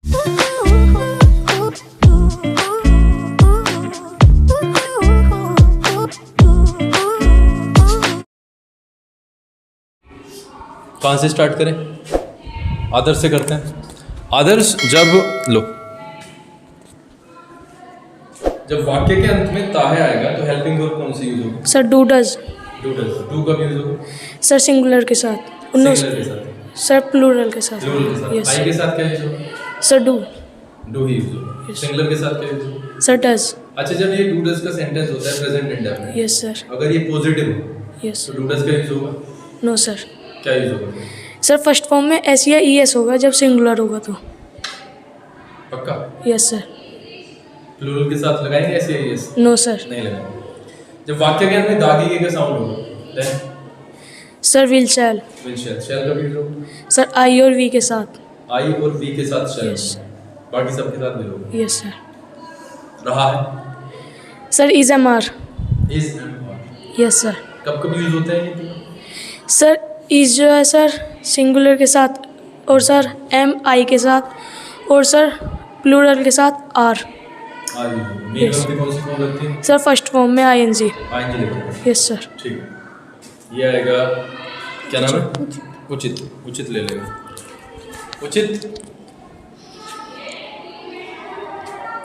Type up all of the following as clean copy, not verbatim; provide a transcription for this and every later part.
कहाँ से स्टार्ट करें? आदर्श से करते हैं। आदर्श, जब वाक्य के अंत में ताहे आएगा तो हेल्पिंग वर्ब कौन सी यूज होगी? Sir do does. डू कब यूज होगा? सर सिंगुलर के साथ। सिंगुलर के साथ। सर प्लूरल के साथ। प्लूरल के साथ। यस आई के साथ क्या यूज होगा? Sir do. Do he use होगा। सिंगुलर के साथ क्या यूज होगा? Sir does. अच्छा, जब ये डू डज का सेंटेंस होता है प्रेजेंट इंडेफिनिट, यस सर। अगर ये पॉजिटिव हो यस। तो डू डज का यूज होगा? No sir. क्या यूज होगा? सर फर्स्ट फॉर्म में एस या ई एस होगा जब सिंगुलर होगा तो। पक्का? Yes sir. प्लूरल के साथ लगाएंगे ऐसे ही? यस। No sir. नहीं लगाएंगे। जब वाक्य के अंत में दागी के का साउंड होगा then sir will shall. Will shall का यूज होगा? सर आई और वी के साथ। आई और वी के साथ शैल। यस। बाकी सबके साथ विल होगा। Yes sir. रहा है? Sir is am are. Is and are. Yes sir. कब कब यूज होते हैं ये? सर इज जो है सर सिंगुलर के साथ, और सर एम आई के साथ, और सर प्लूरल के साथ आर। मेन वर्ब की कौन सी फॉर्म लगती है? सर फर्स्ट फॉर्म में आई एन जी। आएंगे लेकर। Yes sir. ठीक है, ये आएगा क्या नाम है? उचित। उचित ले लेगा। उचित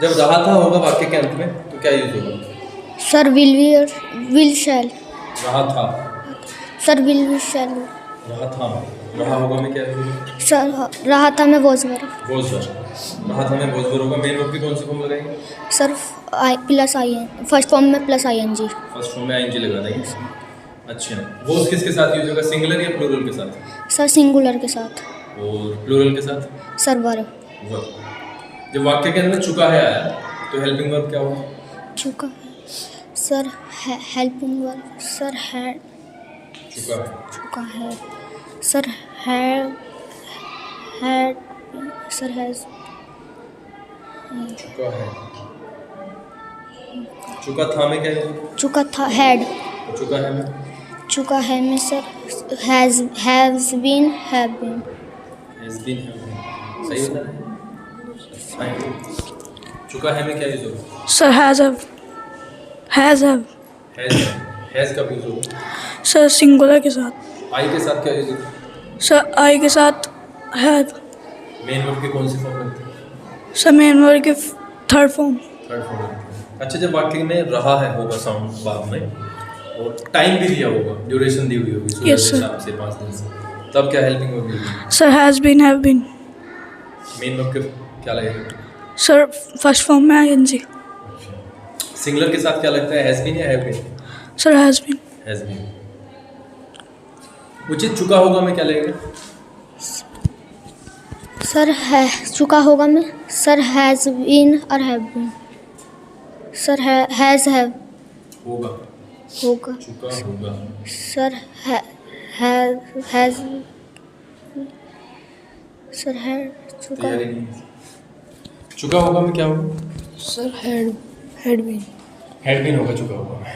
जब रहा था होगा वाक्य के अंत में तो क्या यूज होगा? सर विल शैल। रहा था। सर विल शैल। रहा था। रहा होगा में क्या होगा? सर रहा था मैं वॉज वर्ब। Was verb. रहा था में वॉज वर्ब होगा। मेन वर्ब की कौन सी फॉर्म लगाएंगे? Sir I plus I N, first form में plus I N G. First form में आईएनजी लगा देंगे। अच्छा, वॉज किसके साथ यूज होगा? सिंगुलर या प्लूरल के साथ? सर सिंगुलर के साथ। और प्लूरल के साथ? Sir verb. वर्ब। जब वाक्य के अंदर चुका है आया तो हेल्पिंग वर्ब क्या होगा? चुका है। Sir helping verb. Sir had. चुका है। चुका है। Sir had. Sir has. चुका है। चुका था में क्या है? चुका था हैड। चुका है में? चुका है में sir has been have been. Has been have been. सही होता है? चुका है में क्या यूज होगा? Sir has have. हैज कब यूज होगा? सर सिंगुलर के साथ। आई के साथ क्या यूज होगा? सर आई के साथ हैव। मेन वर्ब की कौन सी फॉर्म लगती है? सर मेन वर्ब के थर्ड फॉर्म। थर्ड फॉर्म लगती है। अच्छा, जब वाक्य में रहा है होगा साउंड बाद में और टाइम भी दिया होगा, ड्यूरेशन दी हुई होगी सुबह Yes, से sir. शाम से 5 दिन से, तब क्या हेल्पिंग वर्ब होगी? Sir has been have been. Main verb के क्या लगेगा? सर फर्स्ट फॉर्म में आई एन जी। सिंगुलर के साथ क्या लगता है? हैज बीन या have been? Sir has been. Has been. उचित चुका होगा में क्या लगेगा? सर है चुका होगा मैं सर हैज़ बीन और have been. Sir has have होगा। होगा। चुका होगा। सर हैज़ सर है चुका। तैयारी नहीं। चुका होगा में क्या होगा? Sir had been. Had been होगा चुका होगा में।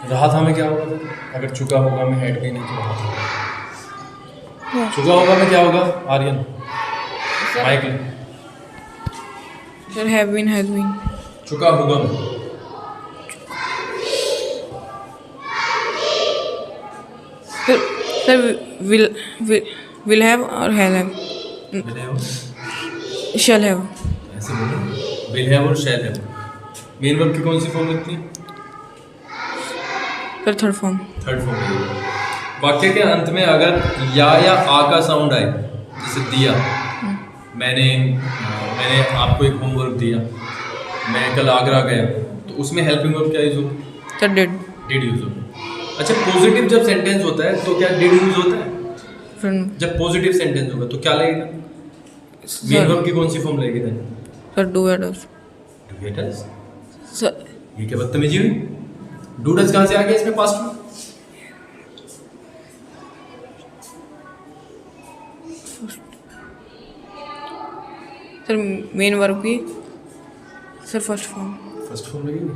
रहा था में क्या होगा? अगर चुका होगा में हैड बीन है तो रहा था। चुका होगा में क्या होगा? Aryan Michael. Sir have been has been. चुका होगा में सर विल हैव और हैव हैव शैल हैव। ऐसे बोलो, विल हैव और शैल हैव। मेन वर्ब की कौन सी फॉर्म लगती है? Sir third form. Third form. वाक्य के अंत में अगर या आ का साउंड आए, जैसे दिया, मैंने आपको एक होमवर्क दिया, मैं कल आगरा गया, तो उसमें हेल्पिंग वर्ब क्या यूज होगा? सर डिड यूज होगा। अच्छा, पॉजिटिव जब सेंटेंस होता है तो क्या डिड यूज होता है? फिर जब पॉजिटिव सेंटेंस होगा तो क्या लगेगा? मेन वर्ब की कौन सी फॉर्म लगेगी? सर डू या डज। डू या डज। सर ये क्या बदतमीजी हुई? डू डज कहाँ से आ गया इसमें पास्ट में? सर मेन वर्ब की sir first form. First form लगेगी।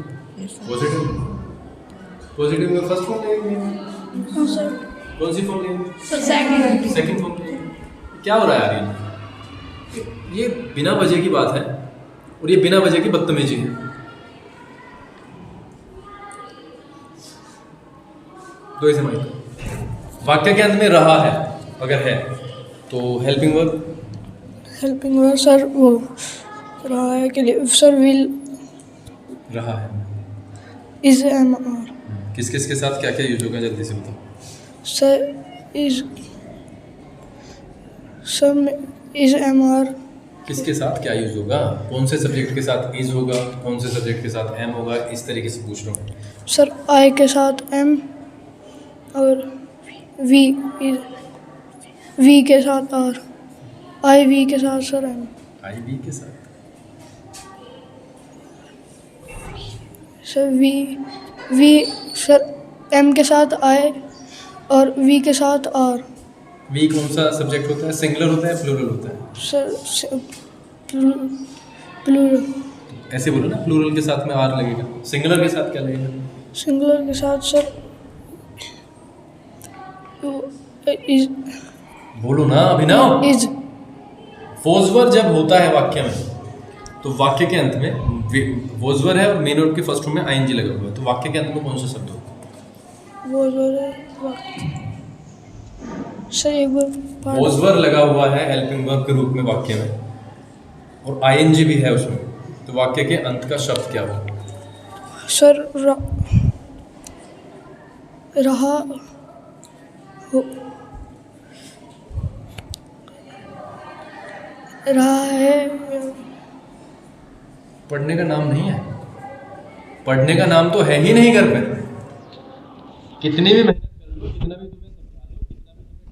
पॉजिटिव में फर्स्ट फॉर्म लगेगी। कौन सी फॉर्म लगेगी? सेकंड। सेकंड फॉर्म लगेगी। क्या हो रहा है आर्यन? ये बिना वजह की बात है और ये बिना वजह की बदतमीजी है। दो इसे माइक। वाक्य के अंत में रहा है अगर है तो helping verb. Helping verb sir वो रहा है के लिए सर विल रहा है इज एम आर किस किस के साथ क्या क्या यूज होगा जल्दी से बताओ। Sir is sir is am are किसके साथ क्या यूज होगा? कौन से सब्जेक्ट के साथ इज होगा, कौन से सब्जेक्ट के साथ एम होगा, इस तरीके से पूछ रहा हूँ। सर आई के साथ एम और वी के साथ आर आई वी के साथ सर एम आई बी के साथ सर वी सर एम के साथ आई और वी के साथ आर। वी कौन सा सब्जेक्ट होता है? सिंगुलर होता है प्लूरल होता है? Sir plural. ऐसे बोलो ना, प्लूरल के साथ में आर लगेगा, सिंगुलर के साथ क्या लगेगा? सिंगुलर के साथ सर इज बोलो ना अभिनव। इज वोजवर जब होता है वाक्य में तो वाक्य के अंत में वोजवर है और मेन वर्ब के फर्स्ट फॉर्म में आईएनजी लगा हुआ है, तो वाक्य के अंत में कौन सा शब्द होगा? सर एक बार वोजवर लगा हुआ है हेल्पिंग वर्ब के रूप में वाक्य में और आईएनजी भी है उसमें, तो वाक्य के अंत का शब्द क्या होगा? सर रहा हो रहा है। पढ़ने का नाम नहीं है, पढ़ने का नाम तो है ही नहीं घर पे। कितनी भी मेहनत कर लो, कितना भी तुम्हें समझा लो, कितना भी तुम्हें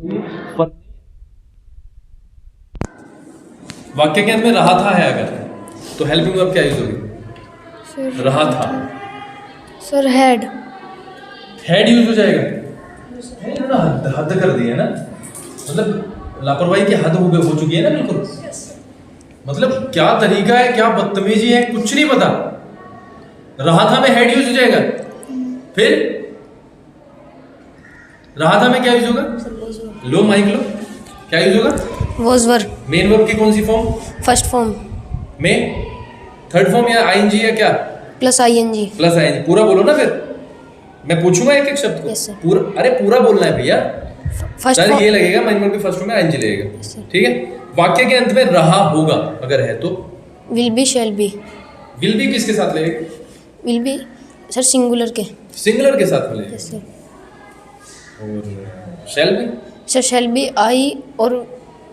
डांट फर्क नहीं है। वाक्य के अंत में रहा था है अगर तो हेल्पिंग वर्ब क्या यूज होगी? सर रहा था। सर हेड यूज हो जाएगा। हद कर दी है ना, मतलब लापरवाही की हद हो चुकी है ना बिल्कुल। मतलब क्या तरीका है, क्या बदतमीजी है, कुछ नहीं पता। रहा था में हेड यूज हो जाएगा, फिर रहा था में क्या यूज होगा? लो माइक लो, क्या यूज होगा? वॉजवर मेन वर्ब की कौन सी फॉर्म फर्स्ट फॉर्म में? थर्ड फॉर्म या आईएनजी या क्या? Plus ING. Plus ING. पूरा बोलो ना, फिर मैं पूछूंगा एक एक शब्द को। Yes, sir. पूरा, अरे पूरा बोलना है भैया। फर्स्ट सर फॉर्म ये लगेगा मेन वर्ब के फर्स्ट फॉर्म में आईएनजी लगेगा, ठीक है। वाक्य के अंत में रहा होगा अगर है तो will be shell be. Will भी किसके साथ लगेगा? विल बी सर सिंगुलर के। सिंगुलर के साथ मिलेगा। Yes sir. और शैल भी सर शैल बी आई और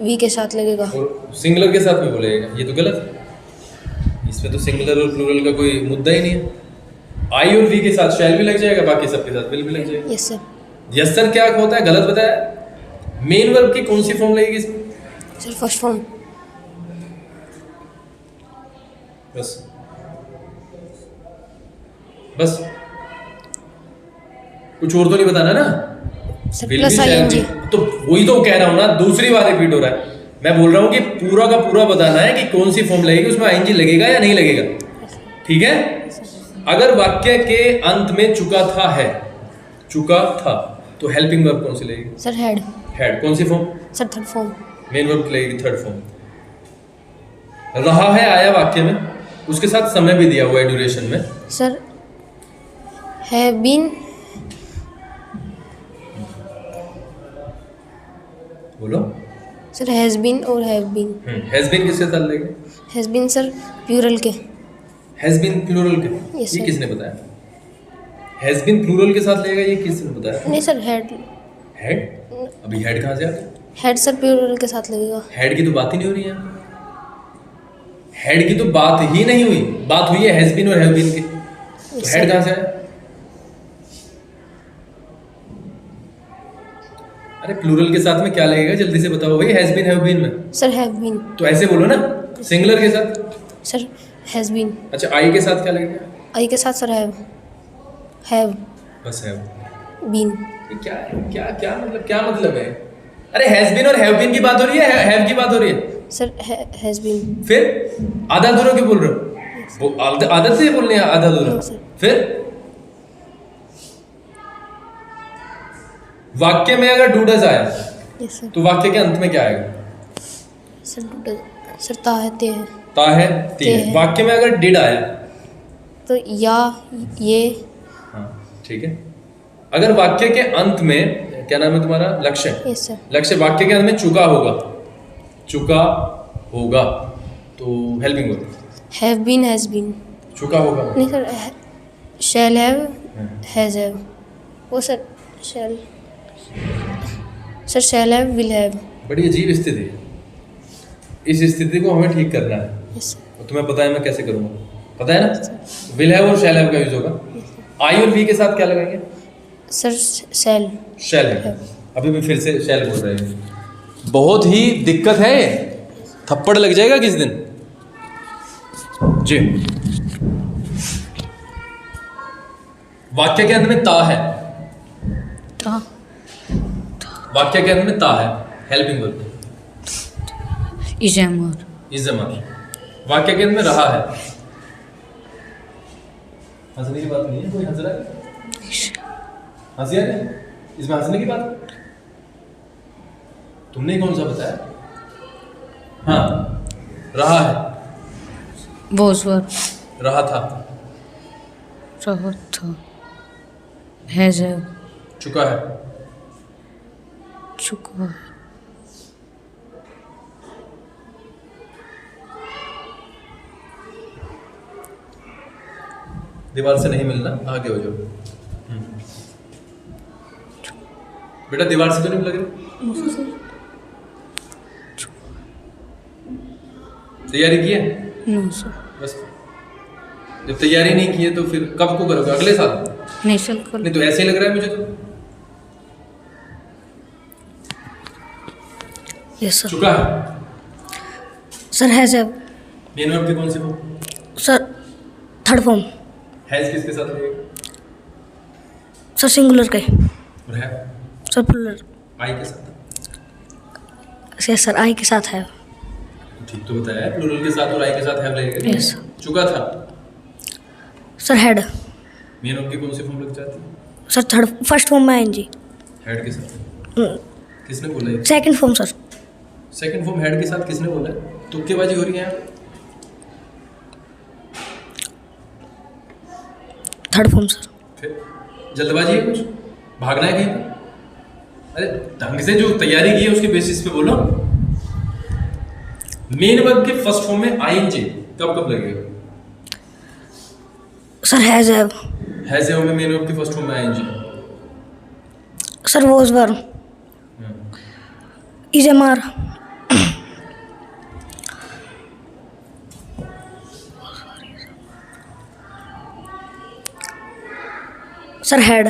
वी के साथ लगेगा। और सिंगुलर के साथ में बोलेगा, ये तो गलत है। इसमें तो सिंगुलर और प्लूरल का कोई मुद्दा ही नहीं है। आई और वी के साथ शैल भी लग जाएगा, बाकी सबके साथ विल भी लग जाएगा। Yes sir. यस सर क्या होता है? गलत बताया। मेन वर्ब की कौन सी फॉर्म लगेगी इसमें? Sir first form. बस बस कुछ और तो नहीं बताना ना। Sir Will plus be, shall ING. be। तो वही तो कह रहा हूं ना, दूसरी बार रिपीट हो रहा है। मैं बोल रहा हूं कि पूरा का पूरा बताना है कि कौन सी फॉर्म लगेगी, उसमें आईएनजी लगेगा या नहीं लगेगा, ठीक है। अगर वाक्य के अंत में चुका था है, चुका था, तो हेल्पिंग वर्ब कौन सी लगेगी? Sir had. हेड। कौन सी form? Sir third form. Main verb लगेगी थर्ड फॉर्म। रहा है आया वाक्य में, उसके साथ समय भी दिया हुआ है ड्यूरेशन में। Sir have been. बोलो। सर हैज बीन और हैव बीन। हैज बीन किसके साथ लगेगा? हैज बीन सर प्लूरल के। हैज बीन प्लूरल के? Yes, ये sir. किसने बताया? हैज बीन प्लूरल के साथ लगेगा, ये किसने बताया? नहीं सर हेड। हेड? अभी हेड कहाँ से आ गया? हेड सर प्लूरल के साथ लगेगा। हेड की तो बात ही नहीं हो रही है। हेड की तो बात ही नहीं हुई, बात हुई है हैज बीन और हैव बीन की। तो Yes, हेड sir. कहाँ से आया? अरे प्लूरल के साथ में क्या लगेगा, जल्दी से बताओ भाई। हैज बीन हैव बीन में सर हैव बीन। तो ऐसे बोलो ना। सिंगुलर के साथ? Sir has been. अच्छा, आई के साथ क्या लगेगा? आई के साथ सर हैव बस हैव। बीन। ये क्या है? क्या मतलब है? अरे हैज बीन और हैव बीन की बात हो रही है, हैव की बात हो रही है। Sir has been. फिर आधा अधूरा क्यों बोल रहे हो? वो आदत से बोलने हैं आधा अधूरा। हाँ, सर। फिर वाक्य में अगर डू डज आया यस सर। तो वाक्य के अंत में क्या आएगा? सर ता है ते है, ता है ते ते है। है। वाक्य में अगर डिड आया, तो या ये। हाँ ठीक है। अगर वाक्य के अंत में, क्या नाम है तुम्हारा? लक्ष्य। Yes sir. लक्ष्य वाक्य के अंत में चुका होगा, चुका होगा, तो helping verb have been, has been. चुका होगा। नहीं sir, shall have, has have. वो sir shall, sir shall have, will have. बड़ी अजीब स्थिति है, इस स्थिति को हमें ठीक करना है। Yes sir. और तुम्हें पता है मैं कैसे करूँगा, पता है ना? विल हैव और शैल हैव का यूज होगा। आई और वी के साथ क्या लगाएंगे? Sir shall. Shall have. अभी भी फिर से शैल बोल रहे हैं। बहुत ही दिक्कत है, थप्पड़ लग जाएगा किस दिन जी। वाक्य के अंत में ता है, ता, वाक्य के अंत में ता है, हेल्पिंग वर्ब इज एमर, इज अमर। वाक्य के अंत में रहा है। हंसने की बात नहीं है, कोई हंस रहा है? हंसी आ रही है? इसमें हंसने की बात? तुमने ही कौन सा बताया? हाँ, रहा है, was were, रहा था, रहा था, has have, चुका है, चुका है, दीवार से नहीं मिलना, आगे हो जाओ। बेटा दीवार से तो नहीं लग रही? तैयारी की है? नो सर, बस जब तैयारी नहीं की है तो फिर कब को करोगे? अगले साल? नहीं सर, कल नहीं तो ऐसे ही लग रहा है मुझे तो। Yes sir. चुका है। Sir has have. Main verb के कौन से form? Sir third form. Has किसके साथ लगेगा? सर सिंगुलर के। और है सर प्लूरल। आई के साथ। यस सर, आई के साथ है। ठीक तो बताया है, प्लूरल के साथ और आई के साथ हैव लगेगा। Yes. चुका था। Sir had. मेन वर्ब की कौन सी फॉर्म लग जाती है? सर थर्ड, फर्स्ट फॉर्म में आएंजी। हेड के साथ। किसने बोला है? Second form sir. Second form head के साथ किसने बोला है? तुक्केबाजी हो रही है यहाँ। Third form sir. फिर जल्दबाजी है कुछ? भागना है कहीं पे? अरे ढंग से जो तैयारी की है उसके बेसिस पे बोलो। मेन वर्ब के फर्स्ट फॉर्म में आईएनजी कब कब लगेगा? Sir has have. Has have में मेन वर्ब के फर्स्ट फॉर्म में ING. Sir was were. Is am are. Sir had.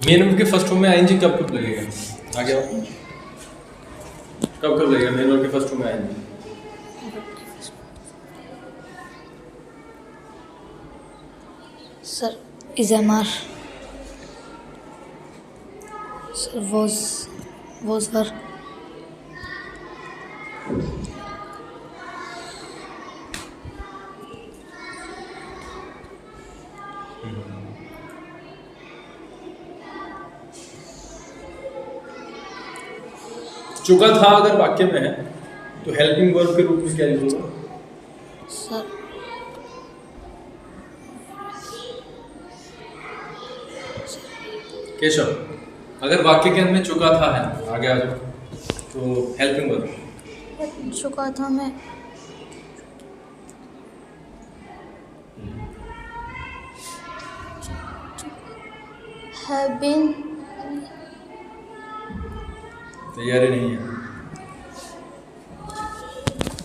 Main verb के फर्स्ट फॉर्म में आईएनजी कब कब लगेगा? आगे आओ। कब कब लगेगा मेन वर्ब के फर्स्ट फॉर्म में ING? Sir is am are. Sir was were. चुका था अगर वाक्य में है तो हेल्पिंग वर्ब के रूप में क्या यूज होगा? सर केशव, अगर वाक्य के अंत में चुका था है, आगे आ जाओ, तो हेल्पिंग वर्ब। चुका था मैं। Have been. तैयारी नहीं है।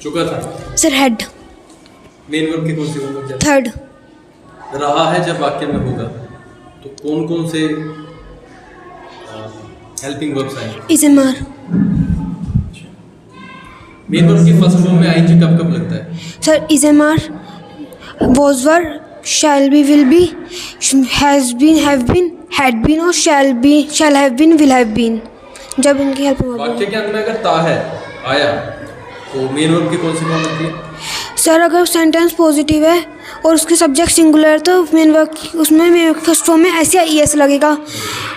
चुका था। Sir had. मेन वर्ब की कौन सी वर्ब है? थर्ड। रहा है जब वाक्य में होगा तो कौन कौन से हेल्पिंग वर्ब्स आएंगे? Is am are. Main verb की फर्स्ट फॉर्म में आईएनजी कब कब लगता है? Sir is am are, was were, shall be, will be, has been, have been, had been और shall be, shall have been, will have been, जब इनकी help होगी। वाक्य के अंत में अगर ता है आया तो मेन वर्ब की कौन सी फॉर्म लगती है? सर अगर सेंटेंस पॉजिटिव है और उसके सब्जेक्ट सिंगुलर है तो मेन वर्ब उसमें मेन वर्ब फर्स्ट फॉर्म में एस या ई एस लगेगा।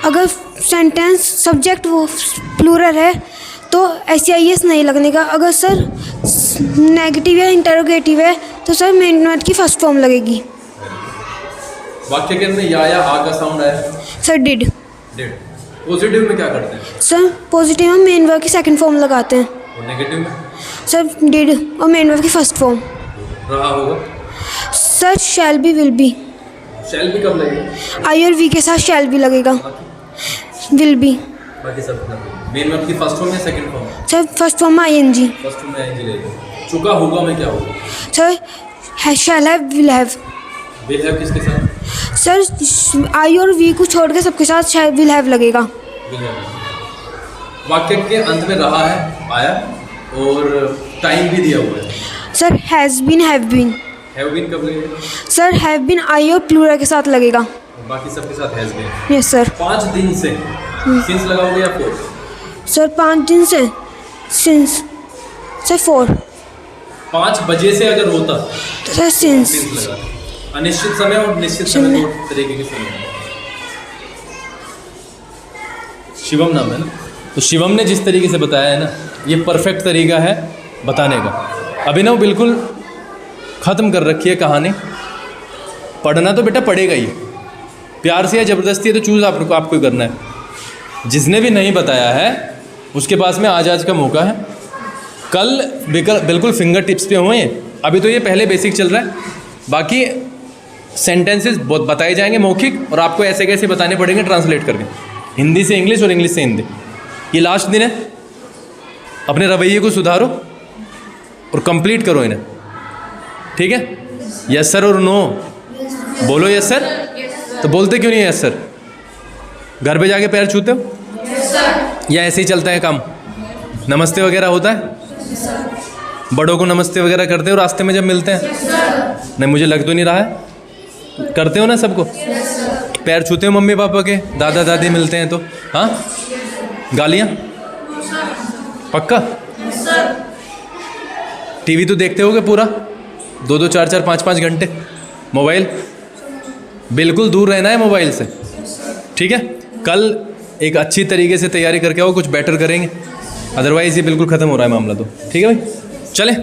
अगर सेंटेंस सब्जेक्ट वो प्लूरल है तो एस या ई एस नहीं लगने का। अगर सर नेगेटिव या इंटरोगेटिव है तो सर मेन वर्ब की फर्स्ट फॉर्म लगेगी। वाक्य के अंदर या आ का साउंड आया? Sir did. डिड। पॉजिटिव में क्या करते हैं? सर पॉजिटिव में मेन वर्ब की सेकंड फॉर्म लगाते हैं। और नेगेटिव में? सर डिड और मेन वर्ब की फर्स्ट फॉर्म। रहा होगा? Sir shall be will be. Shall भी कब लगेगा? आई और वी के साथ शैल बी लगेगा। Will be. बाकी सब मेन वर्ब की फर्स्ट फॉर्म या second form? Sir first form में I N G. First form में आएंगे लगेगा। चुका होगा में क्या होगा? Sir shall have will have. Will have किसके साथ? सर आई और वी को छोड़ के सबके साथ शैल विल हैव लगेगा। Will have. वाक्य के अंत में रहा है आया और टाइम भी दिया हुआ है। Sir has been have been. Have been कब लगेगा? सर हैव बीन आई और प्लूरल के साथ लगेगा। बाकी सबके साथ हैज बीन। Yes sir. 5 दिन से सिंस लगाओगे या 4? सर 5 दिन से सिंस। सर 4। 5 बजे से अगर होता तो सर सिंस। सिंस लगा। अनिश्चित समय और निश्चित समय दो तरीके के समय हैं। शिवम नाम है ना, तो शिवम ने जिस तरीके से बताया है ना, ये परफेक्ट तरीका है बताने का। अभिनव बिल्कुल ख़त्म कर रखी है कहानी। पढ़ना तो बेटा पड़ेगा ही, प्यार से या ज़बरदस्ती है तो चूज़ आपको ही करना है। जिसने भी नहीं बताया है उसके पास में आज का मौका है। कल बिल्कुल फिंगर टिप्स पे हुए हैं। अभी तो ये पहले बेसिक चल रहा है, बाकी सेंटेंसेस बहुत बताए जाएंगे मौखिक, और आपको ऐसे कैसे बताने पड़ेंगे ट्रांसलेट करके, हिंदी से इंग्लिश और इंग्लिश से हिंदी। ये लास्ट दिन है, अपने रवैये को सुधारो और कंप्लीट करो इन्हें, ठीक है? यस सर और नो बोलो। यस सर तो बोलते क्यों नहीं है यस सर? घर पे जाके पैर छूते हो या ऐसे ही चलता है काम? नमस्ते वगैरह होता है? बड़ों को नमस्ते वगैरह करते हो रास्ते में जब मिलते हैं? नहीं, मुझे लग तो नहीं रहा है। करते हो ना सबको? पैर छूते हो मम्मी पापा के, दादा दादी मिलते हैं तो? हाँ। गालियाँ? पक्का? टीवी तो देखते होगे पूरा 2-2 4-4 5-5 घंटे? मोबाइल बिल्कुल दूर रहना है मोबाइल से, ठीक है? कल एक अच्छी तरीके से तैयारी करके आओ, कुछ बेटर करेंगे, अदरवाइज़ ये बिल्कुल ख़त्म हो रहा है मामला तो, ठीक है भाई? चलें।